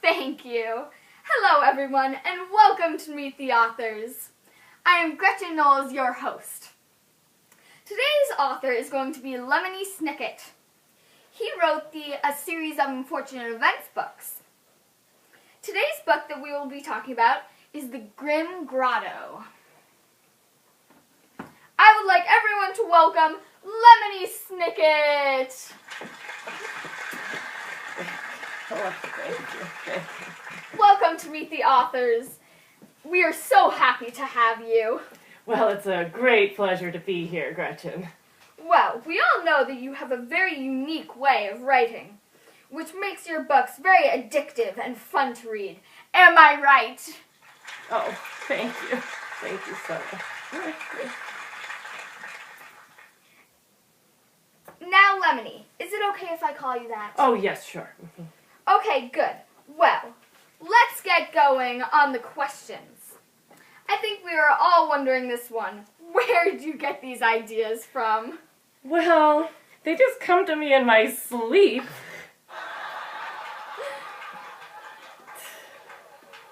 Thank you. Hello, everyone, and welcome to Meet the Authors. I am Gretchen Knowles, your host. Today's author is going to be Lemony Snicket. He wrote a series of Unfortunate Events books. Today's book that we will be talking about is The Grim Grotto. I would like everyone to welcome Lemony Snicket. Oh, thank you. Welcome to Meet the Authors. We are so happy to have you. Well, it's a great pleasure to be here, Gretchen. Well, we all know that you have a very unique way of writing, which makes your books very addictive and fun to read. Am I right? Oh, thank you. Thank you so much. Now, Lemony, is it okay if I call you that? Oh, yes, sure. Okay, good. Well, let's get going on the questions. I think we are all wondering this one. Where did you get these ideas from? Well, they just come to me in my sleep.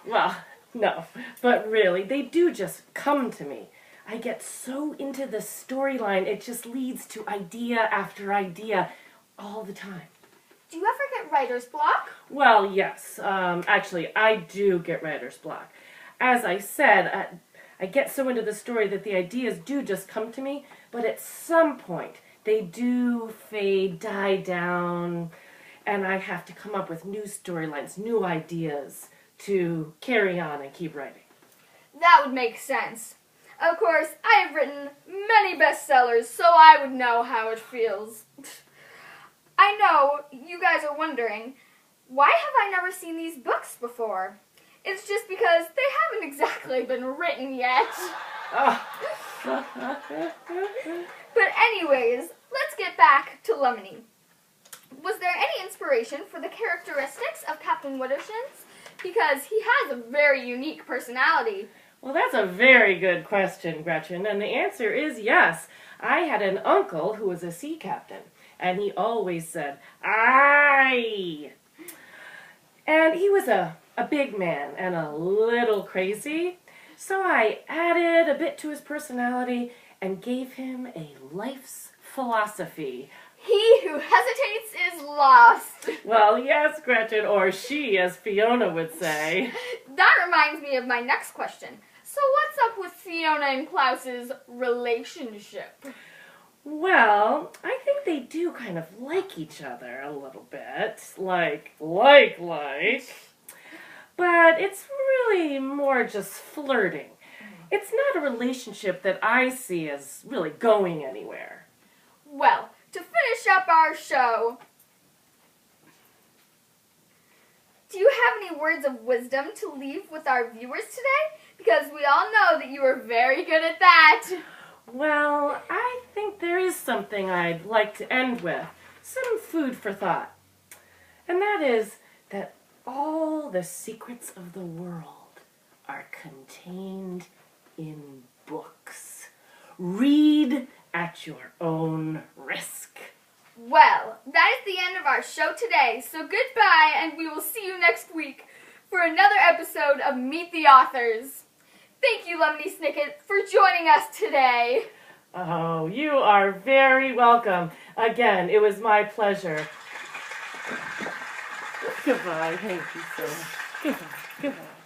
Well, no, but really, they do just come to me. I get so into the storyline, it just leads to idea after idea all the time. Do you ever get writer's block? Well, yes. Actually, I do get writer's block. As I said, I get so into the story that the ideas do just come to me, but at some point, they do fade, die down, and I have to come up with new storylines, new ideas to carry on and keep writing. That would make sense. Of course, I have written many bestsellers, so I would know how it feels. I know you guys are wondering, why have I never seen these books before? It's just because they haven't exactly been written yet. But anyways, let's get back to Lemony. Was there any inspiration for the characteristics of Captain Witterson's? Because he has a very unique personality. Well, that's a very good question, Gretchen, and the answer is yes. I had an uncle who was a sea captain, and he always said, "Aye." And he was a big man and a little crazy, so I added a bit to his personality and gave him a life's philosophy. He who hesitates is lost. Well, yes, Gretchen, or she, as Fiona would say. That reminds me of my next question. So what's up with Fiona and Klaus's relationship? Well, I think they do kind of like each other a little bit. Like. But it's really more just flirting. It's not a relationship that I see as really going anywhere. Well, to finish up our show, do you have any words of wisdom to leave with our viewers today? Because we all know that you are very good at that. Well, I think there is something I'd like to end with. Some food for thought. And that is that all the secrets of the world are contained in books. Read at your own risk. Well, that is the end of our show today, so goodbye, and we will see you next week for another episode of Meet the Authors. Thank you, Lemony Snicket, for joining us today. Oh, you are very welcome. Again, it was my pleasure. Goodbye. Thank you so much. Goodbye. Goodbye.